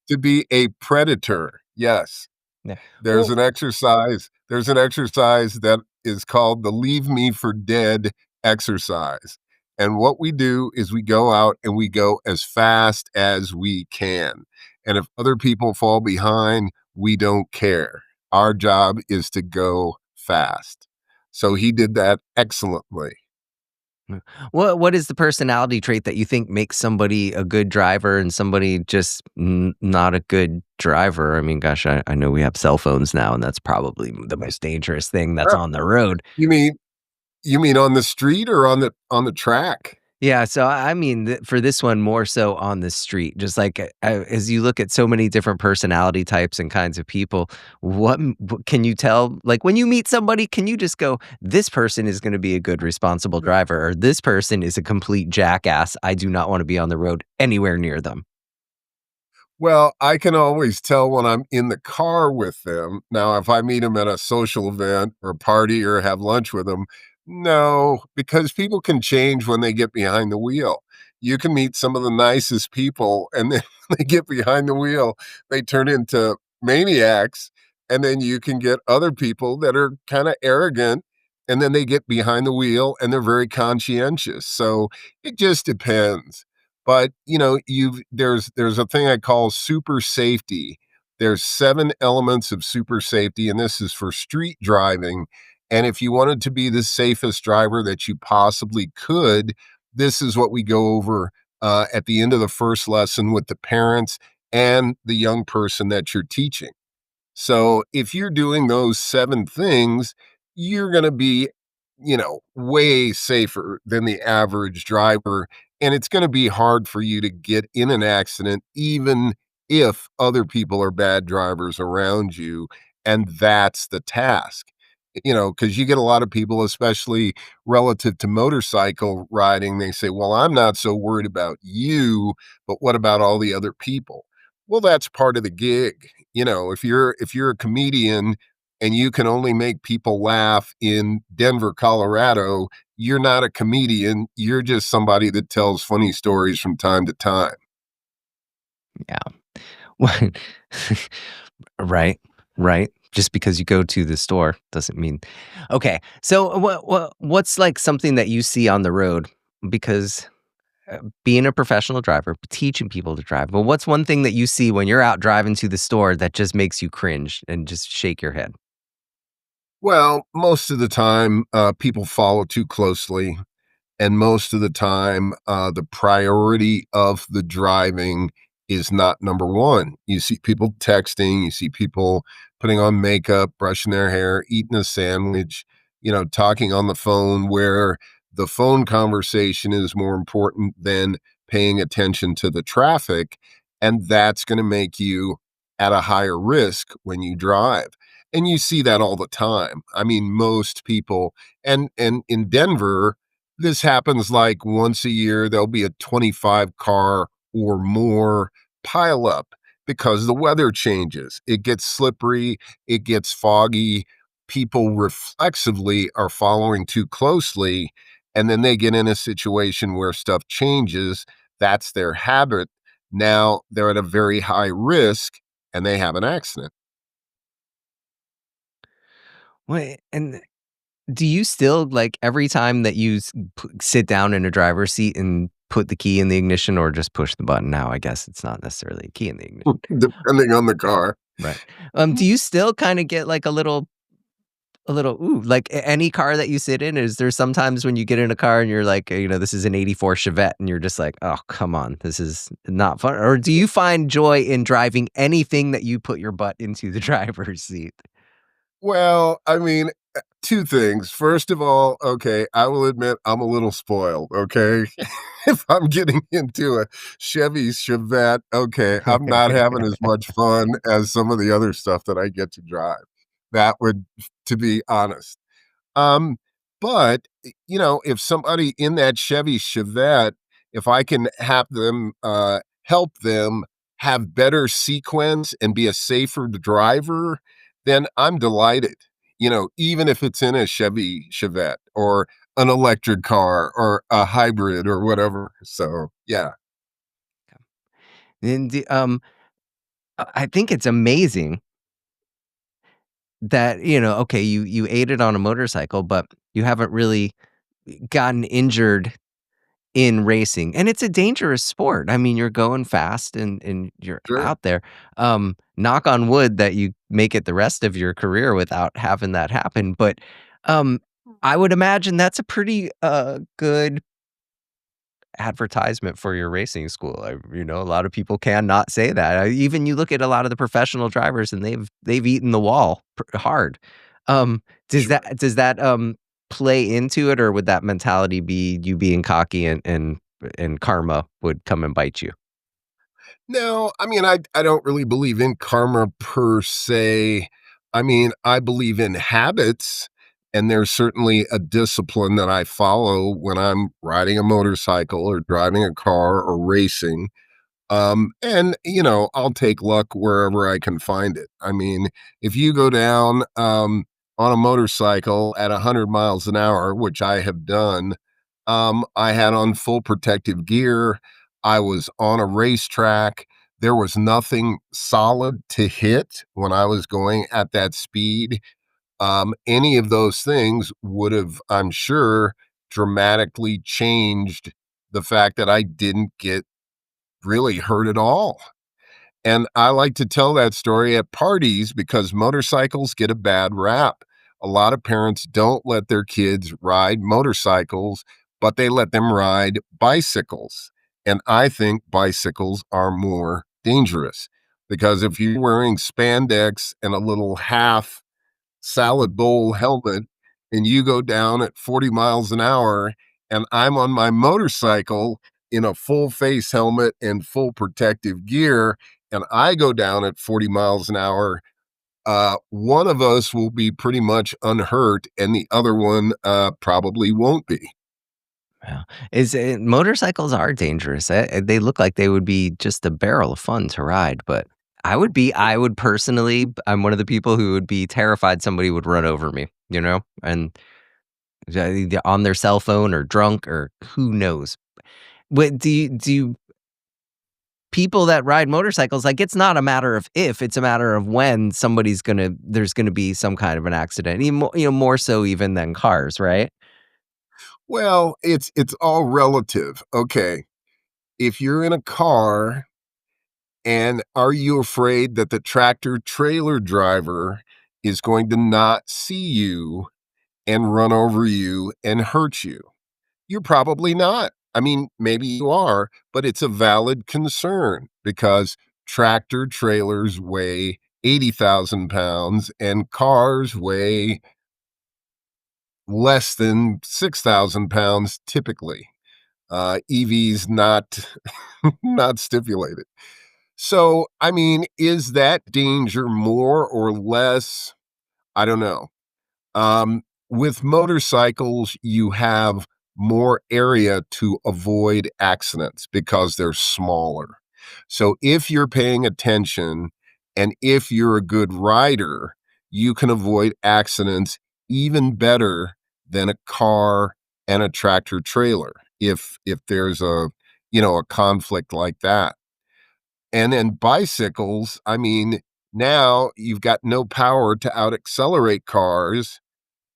to be a predator. Yes. Yeah. There's Well, an exercise that is called the leave me for dead exercise. And what we do is we go out and we go as fast as we can. And if other people fall behind, we don't care. Our job is to go fast. So he did that excellently. what is the personality trait that you think makes somebody a good driver and somebody just not a good driver? I mean, gosh, I know we have cell phones now, and that's probably the most dangerous thing that's Uh, on the road. You mean you mean on the street or on the track? Yeah, so I mean, for this one, more so on the street. Just like as you look at so many different personality types and kinds of people, what can you tell? Like when you meet somebody, can you just go, "This person is going to be a good, responsible driver," or "This person is a complete jackass. I do not want to be on the road anywhere near them." Well, I can always tell when I'm in the car with them. Now, if I meet them at a social event or a party or have lunch with them, no, because people can change when they get behind the wheel. You can meet some of the nicest people, and then they get behind the wheel, they turn into maniacs. And then you can get other people that are kind of arrogant, and then they get behind the wheel and they're very conscientious. So it just depends. But, there's a thing I call super safety. There's 7 elements of super safety, and this is for street driving. And if you wanted to be the safest driver that you possibly could, this is what we go over at the end of the first lesson with the parents and the young person that you're teaching. So if you're doing those 7 things, you're gonna be, way safer than the average driver, and it's gonna be hard for you to get in an accident even if other people are bad drivers around you, and that's the task. Because you get a lot of people, especially relative to motorcycle riding, they say, "Well, I'm not so worried about you, but what about all the other people?" Well, that's part of the gig. If you're a comedian and you can only make people laugh in Denver, Colorado, you're not a comedian. You're just somebody that tells funny stories from time to time. Yeah. What Right, right. Just because you go to the store doesn't mean. Okay, so what's, like, something that you see on the road? Because, being a professional driver, teaching people to drive, but what's one thing that you see when you're out driving to the store that just makes you cringe and just shake your head? Well, most of the time, people follow too closely. And most of the time, the priority of the driving is not number one. You see people texting, you see people putting on makeup, brushing their hair, eating a sandwich, talking on the phone, where the phone conversation is more important than paying attention to the traffic. And that's going to make you at a higher risk when you drive. And you see that all the time. I mean, most people, and in Denver, this happens like once a year. There'll be a 25 car or more pileup because the weather changes. It gets slippery, it gets foggy. People reflexively are following too closely, and then they get in a situation where stuff changes. That's their habit. Now they're at a very high risk and they have an accident. Wait, and do you still, like, every time that you sit down in a driver's seat and put the key in the ignition or just push the button now, I guess it's not necessarily a key in the ignition. Depending on the car. Right. Do you still kinda get, like, a little ooh, like, any car that you sit in, is there sometimes when you get in a car and you're like, this is an '84 Chevette and you're just like, "Oh, come on, this is not fun," or do you find joy in driving anything that you put your butt into the driver's seat? Well, I mean, 2 things. First of all, okay, I will admit I'm a little spoiled, okay? If I'm getting into a Chevy Chevette, okay, I'm not having as much fun as some of the other stuff that I get to drive. That would to be honest. Um, but, if somebody in that Chevy Chevette, if I can have them, help them have better sequence and be a safer driver, then I'm delighted. Even if it's in a Chevy Chevette or an electric car or a hybrid or whatever. So, yeah, And I think it's amazing that, okay, you ate it on a motorcycle, but you haven't really gotten injured in racing, and it's a dangerous sport. I mean, you're going fast and you're sure. out there. Knock on wood that you make it the rest of your career without having that happen, but, um, I would imagine that's a pretty, good advertisement for your racing school. A lot of people cannot say that. Even you look at a lot of the professional drivers and they've eaten the wall hard. Does Sure. that play into it, or would that mentality be you being cocky and karma would come and bite you? No, I mean, I don't really believe in karma per se. I mean, I believe in habits, and there's certainly a discipline that I follow when I'm riding a motorcycle or driving a car or racing. And I'll take luck wherever I can find it. I mean, if you go down on a motorcycle at 100 miles an hour, which I have done, I had on full protective gear. I was on a racetrack. There was nothing solid to hit when I was going at that speed. Any of those things would have, I'm sure, dramatically changed the fact that I didn't get really hurt at all. And I like to tell that story at parties because motorcycles get a bad rap. A lot of parents don't let their kids ride motorcycles, but they let them ride bicycles. And I think bicycles are more dangerous. because if you're wearing spandex and a little half salad bowl helmet and you go down at 40 miles an hour and I'm on my motorcycle in a full face helmet and full protective gear and I go down at 40 miles an hour, one of us will be pretty much unhurt and the other one probably won't be. Yeah. Motorcycles are dangerous. They look like they would be just a barrel of fun to ride, but I would personally, I'm one of the people who would be terrified somebody would run over me, and either on their cell phone or drunk or who knows. What do you people that ride motorcycles, like, it's not a matter of if, it's a matter of when there's gonna be some kind of an accident, more so even than cars, right? Well, it's all relative. Okay, if you're in a car and are you afraid that the tractor trailer driver is going to not see you and run over you and hurt you? You're probably not. I mean, maybe you are, but it's a valid concern because tractor trailers weigh 80,000 pounds and cars weigh less than 6,000 pounds typically. EVs not not stipulated. So, I mean, is that danger more or less? I don't know. With motorcycles, you have more area to avoid accidents because they're smaller. So if you're paying attention and if you're a good rider, you can avoid accidents even better than a car and a tractor trailer if there's a conflict like that. And then bicycles, I mean, now you've got no power to out accelerate cars,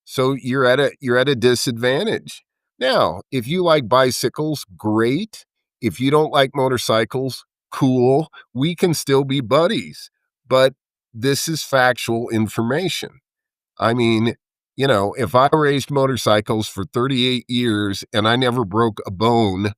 so you're at a disadvantage. Now, if you like bicycles, great. If you don't like motorcycles, cool. We can still be buddies. But this is factual information. I mean, if I raced motorcycles for 38 years and I never broke a bone,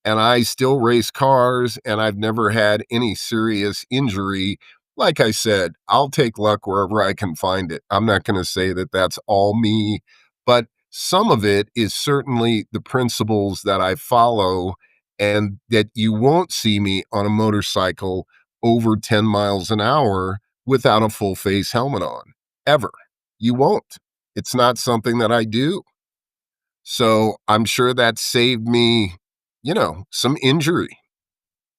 and I still race cars and I've never had any serious injury. Like I said, I'll take luck wherever I can find it. I'm not going to say that that's all me, but some of it is certainly the principles that I follow and that you won't see me on a motorcycle over 10 miles an hour without a full face helmet on, ever. You won't. It's not something that I do. So I'm sure that saved me, some injury.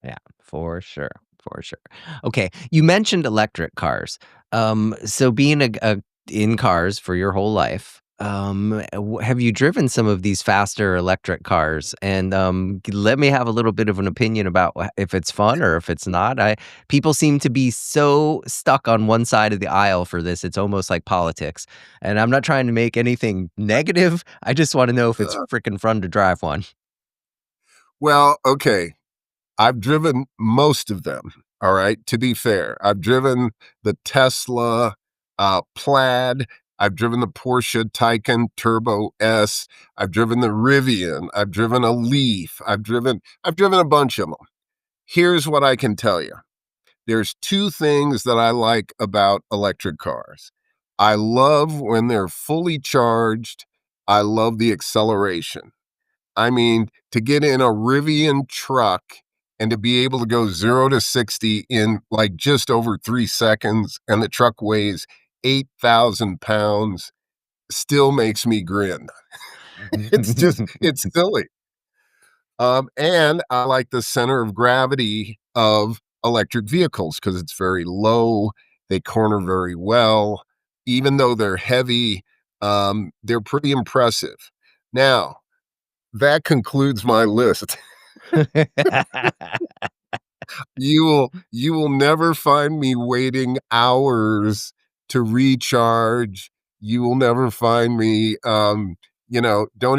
Yeah, for sure, for sure. Okay, you mentioned electric cars. So being in cars for your whole life, have you driven some of these faster electric cars? And let me have a little bit of an opinion about if it's fun or if it's not. People seem to be so stuck on one side of the aisle for this. It's almost like politics. And I'm not trying to make anything negative. I just want to know if it's Uh, freaking fun to drive one. well, okay. I've driven most of them. All right. To be fair, I've driven the Tesla Plaid. I've driven the Porsche Taycan Turbo S. I've driven the Rivian. I've driven a Leaf. I've driven a bunch of them. Here's what I can tell you. There's two things that I like about electric cars. I love when they're fully charged. I love the acceleration. I mean, to get in a Rivian truck and to be able to go 0 to 60 in like just over 3 seconds, and the truck weighs 8,000 pounds, still makes me grin. It's silly. And I like the center of gravity of electric vehicles because it's very low. They corner very well. Even though they're heavy, they're pretty impressive. Now, that concludes my list. You will never find me waiting hours to recharge. You will never find me, don't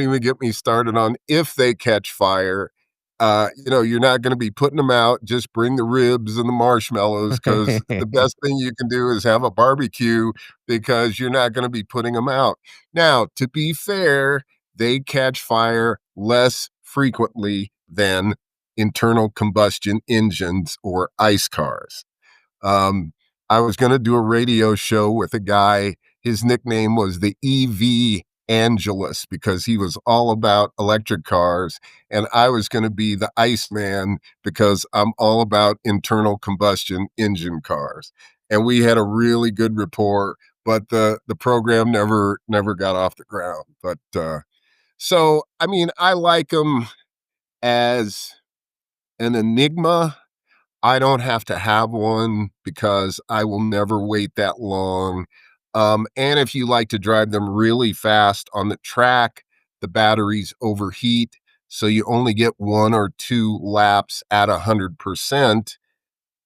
even get me started on if they catch fire. You're not gonna be putting them out, just bring the ribs and the marshmallows because the best thing you can do is have a barbecue because you're not gonna be putting them out. Now, to be fair, they catch fire less frequently than internal combustion engines or ICE cars. Um, I was going to do a radio show with a guy. His nickname was the EV Angelus because he was all about electric cars. And I was going to be the Iceman because I'm all about internal combustion engine cars. And we had a really good rapport, but the program never got off the ground. But so I mean, I like him as an enigma. I don't have to have one because I will never wait that long. And if you like to drive them really fast on the track, the batteries overheat. So you only get 1 or 2 laps at 100%.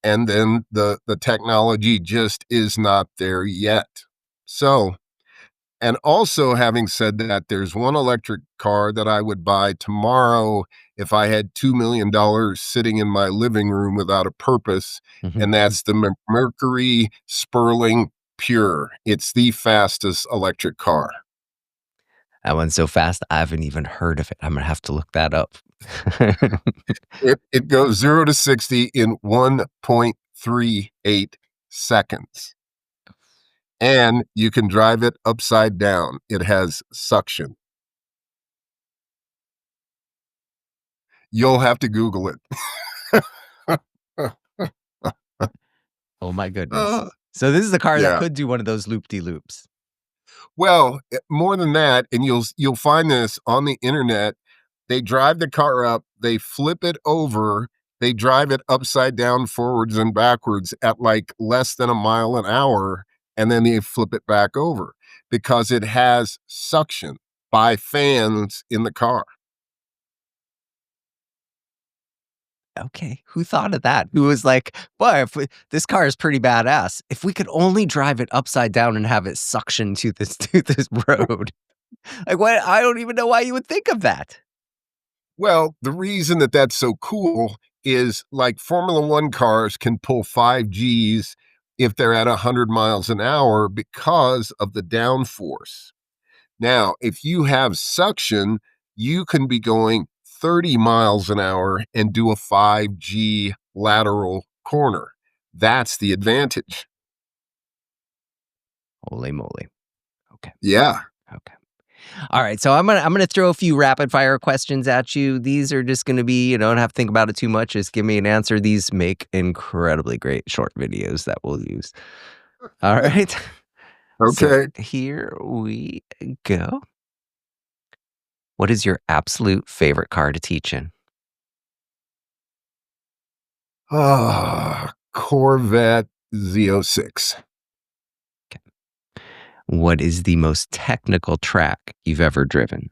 And then the technology just is not there yet. So, and also, having said that, there's one electric car that I would buy tomorrow if I had $2 million sitting in my living room without a purpose, and that's the Mercury Sperling Pure. It's the fastest electric car. That one's so fast, I haven't even heard of it. I'm gonna have to look that up. It goes 0 to 60 in 1.38 seconds, and you can drive it upside down. It has suction. You'll have to Google it. Oh my goodness. Uh, So this is the car that yeah. could do one of those loop-de-loops. Well, more than that, and you'll find this on the internet. They drive the car up, they flip it over, they drive it upside down, forwards and backwards at like less than a mile an hour, and then they flip it back over because it has suction by fans in the car. Okay, who thought of that? Who was like, "Boy, this car is pretty badass. If we could only drive it upside down and have it suction to this road." Like, what? I don't even know why you would think of that. Well, the reason that that's so cool is like Formula One cars can pull 5 Gs if they're at 100 miles an hour because of the downforce. Now, if you have suction, you can be going 30 miles an hour and do a 5G lateral corner. That's the advantage. Holy moly. Okay. Yeah. Okay. All right. So I'm gonna throw a few rapid fire questions at you. These are just gonna be, you don't have to think about it too much. Just give me an answer. These make incredibly great short videos that we'll use. All right. So Okay. here we go. What is your absolute favorite car to teach in? Corvette Z06. What is the most technical track you've ever driven?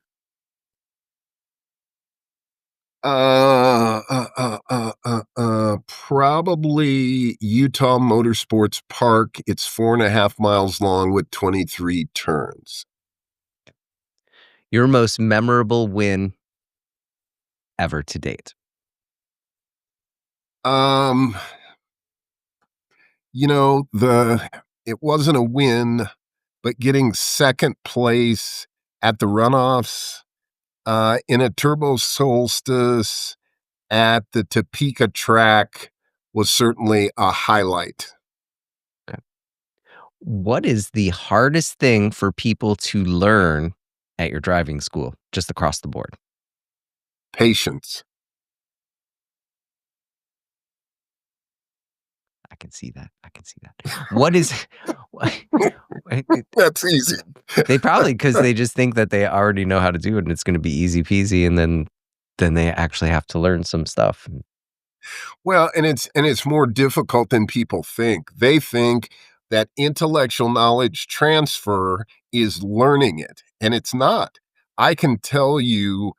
Probably Utah Motorsports Park. It's 4.5 miles long with 23 turns. Your most memorable win ever to date? Um, you know, it wasn't a win, but getting second place at the runoffs in a turbo solstice at the Topeka track was certainly a highlight. Okay. What is the hardest thing for people to learn at your driving school, just across the board? Patience. I can see that. I can see that. What is That's easy. they probably because they just think that they already know how to do it and it's going to be easy peasy, and then they actually have to learn some stuff. Well, and it's more difficult than people think. They think that intellectual knowledge transfer is learning it, and it's not. I can tell you,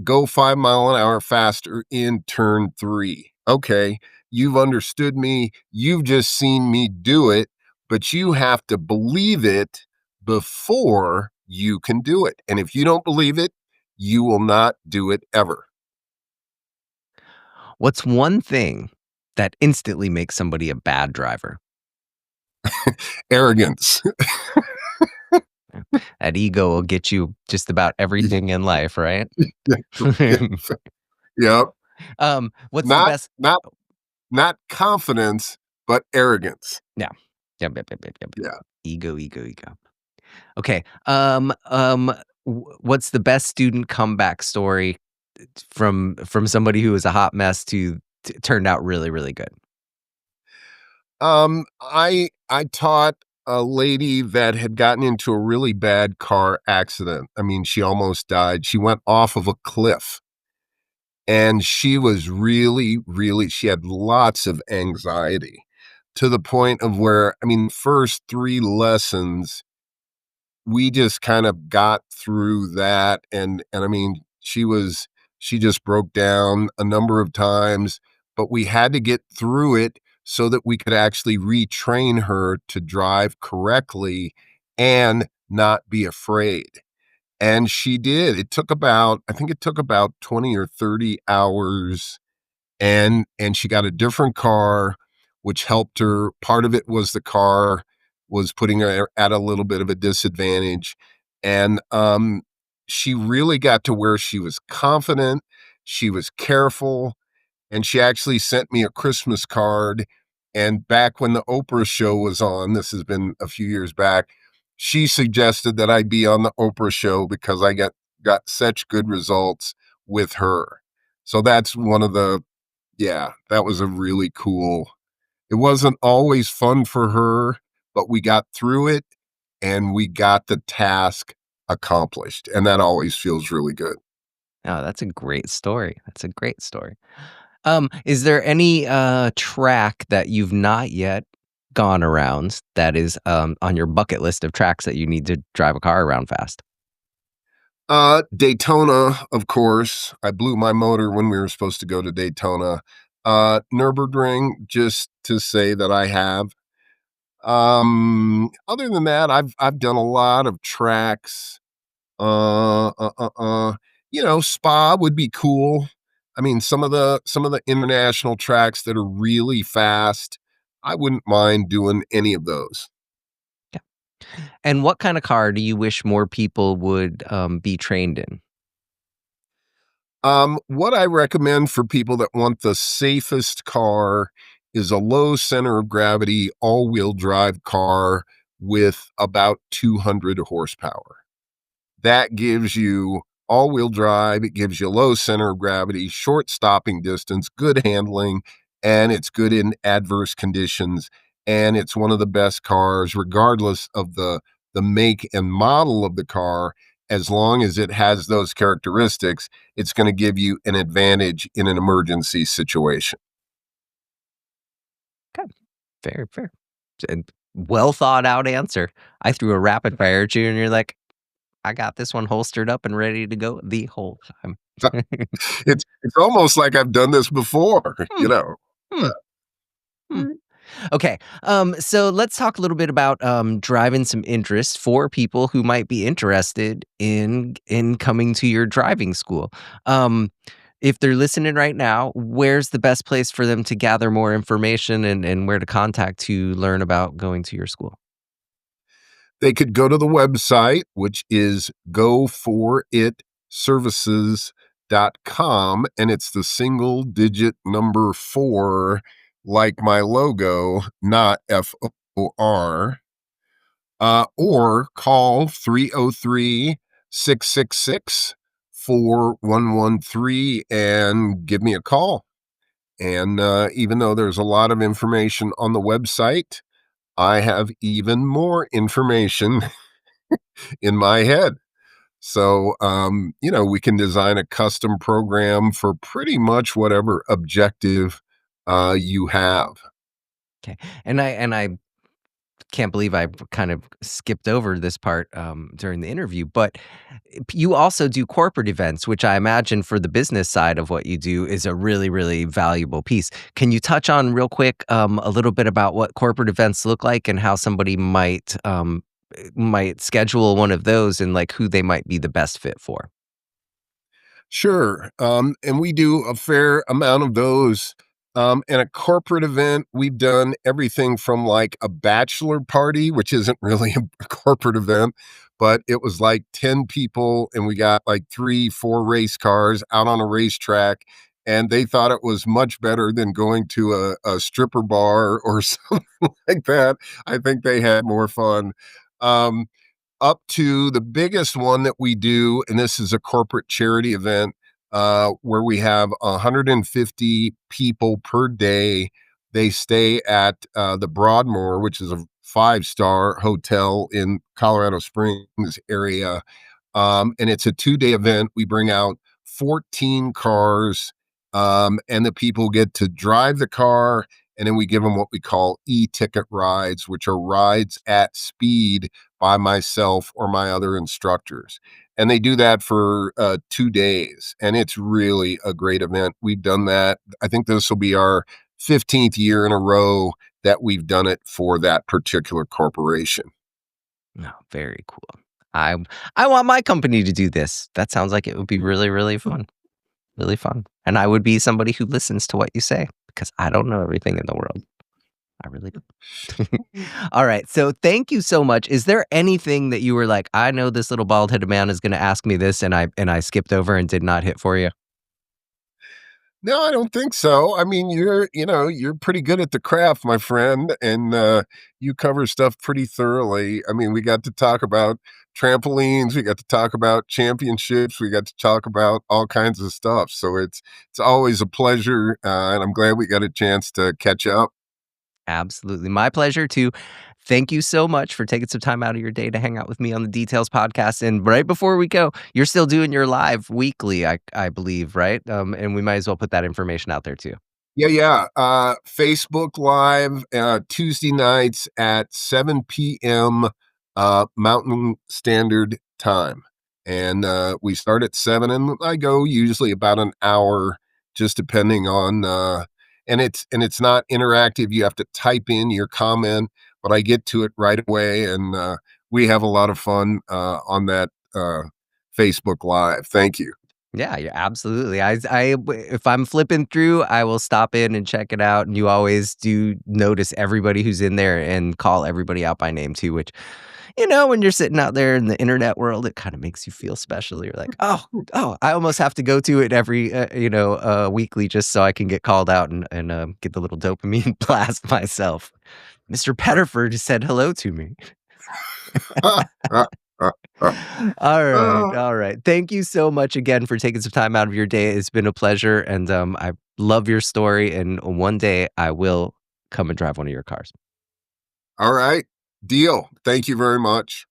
go 5 mile an hour faster in turn 3. Okay, you've understood me. You've just seen me do it, but you have to believe it before you can do it. And if you don't believe it, you will not do it ever. What's one thing that instantly makes somebody a bad driver? Arrogance. That ego will get you just about everything in life, right? Yep. What's the Not best? not not confidence, but arrogance. Yeah. Yep. Yeah. Ego, ego, ego. Okay. What's the best student comeback story from somebody who was a hot mess to turned out really, really good? I taught a lady that had gotten into a really bad car accident. I mean, she almost died. She went off of a cliff, and she was really, really, she had lots of anxiety to the point of where, I mean, first 3 lessons, we just kind of got through that, and I mean, she just broke down a number of times, but we had to get through it so that we could actually retrain her to drive correctly and not be afraid. And she did. It took about, I think it took about 20 or 30 hours, and she got a different car, which helped her. Part of it was the car was putting her at a little bit of a disadvantage, and she really got to where she was confident, she was careful, and she actually sent me a Christmas card. And back when the Oprah show was on, this has been a few years back, she suggested that I be on the Oprah show because I got such good results with her. So that's one of the, yeah, that was a really cool. It wasn't always fun for her, but we got through it and we got the task accomplished. And that always feels really good. Oh, that's a great story. That's a great story. Is there any track that you've not yet gone around that is on your bucket list of tracks that you need to drive a car around fast? Daytona, of course. I blew my motor when we were supposed to go to Daytona. Nürburgring, just to say that I have. Other than that, I've done a lot of tracks. Uh, uh, uh, uh, Spa would be cool. I mean, some of the international tracks that are really fast, I wouldn't mind doing any of those. Yeah. And what kind of car do you wish more people would be trained in? What I recommend for people that want the safest car is a low center of gravity, all-wheel drive car with about 200 horsepower. That gives you all-wheel drive, it gives you low center of gravity, short stopping distance, good handling, and it's good in adverse conditions, and it's one of the best cars regardless of the make and model of the car. As long as it has those characteristics, it's gonna give you an advantage in an emergency situation. Okay. Fair, fair. And well thought out answer. I threw a rapid fire at you, and you're like, I got this one holstered up and ready to go the whole time. It's almost like I've done this before, Hmm, hmm, hmm. Okay. So let's talk a little bit about driving some interest for people who might be interested in coming to your driving school. Um, if they're listening right now, where's the best place for them to gather more information and where to contact to learn about going to your school? They could go to the website, which is goforitservices.com, and it's the single digit number 4, like my logo, not FOR. Or call 303-666-4113 and give me a call. And even though there's a lot of information on the website, I have even more information in my head. So, we can design a custom program for pretty much whatever objective you have. Okay. And I can't believe I kind of skipped over this part during the interview, but you also do corporate events, which I imagine for the business side of what you do is a really, really valuable piece. Can you touch on real quick a little bit about what corporate events look like and how somebody might schedule one of those and like who they might be the best fit for? Sure. And we do a fair amount of those. In a corporate event, we've done everything from like a bachelor party, which isn't really a corporate event, but it was like 10 people and we got like 3, 4 race cars out on a racetrack and they thought it was much better than going to a stripper bar or something like that. I think they had more fun. Um, up to the biggest one that we do, and this is a corporate charity event where we have 150 people per day. They stay at the Broadmoor, which is a five-star hotel in Colorado Springs area, and it's a 2-day event. We bring out 14 cars, and the people get to drive the car, and then we give them what we call e-ticket rides, which are rides at speed by myself or my other instructors. And they do that for 2 days, and it's really a great event. We've done that. I think this will be our 15th year in a row that we've done it for that particular corporation. No, very cool. I I want my company to do this. That sounds like it would be really, really fun. Really fun. And I would be somebody who listens to what you say because I don't know everything in the world. I really don't. All right. So thank you so much. Is there anything that you were like, I know this little bald-headed man is going to ask me this and I skipped over and did not hit for you? No, I don't think so. I mean, you're pretty good at the craft, my friend, and you cover stuff pretty thoroughly. I mean, we got to talk about trampolines, we got to talk about championships, we got to talk about all kinds of stuff. So it's always a pleasure, and I'm glad we got a chance to catch up. Absolutely. My pleasure too. Thank you so much for taking some time out of your day to hang out with me on the Details podcast. And right before we go, you're still doing your live weekly, I believe, right? And we might as well put that information out there too. Yeah, yeah. Facebook Live Tuesday nights at 7 p.m. Mountain Standard Time, and we start at 7, and I go usually about an hour, just depending on. And it's not interactive. You have to type in your comment, but I get to it right away, and we have a lot of fun on that Facebook Live. Thank you. Yeah, yeah, absolutely. If I'm flipping through, I will stop in and check it out. And you always do notice everybody who's in there and call everybody out by name too, which, when you're sitting out there in the internet world, it kind of makes you feel special. You're like, oh, I almost have to go to it every, weekly just so I can get called out and get the little dopamine blast myself. Mr. Pettiford said hello to me. All right, Uh, all right. Thank you so much again for taking some time out of your day. It's been a pleasure, and I love your story. And one day I will come and drive one of your cars. all right. Deal. Thank you very much.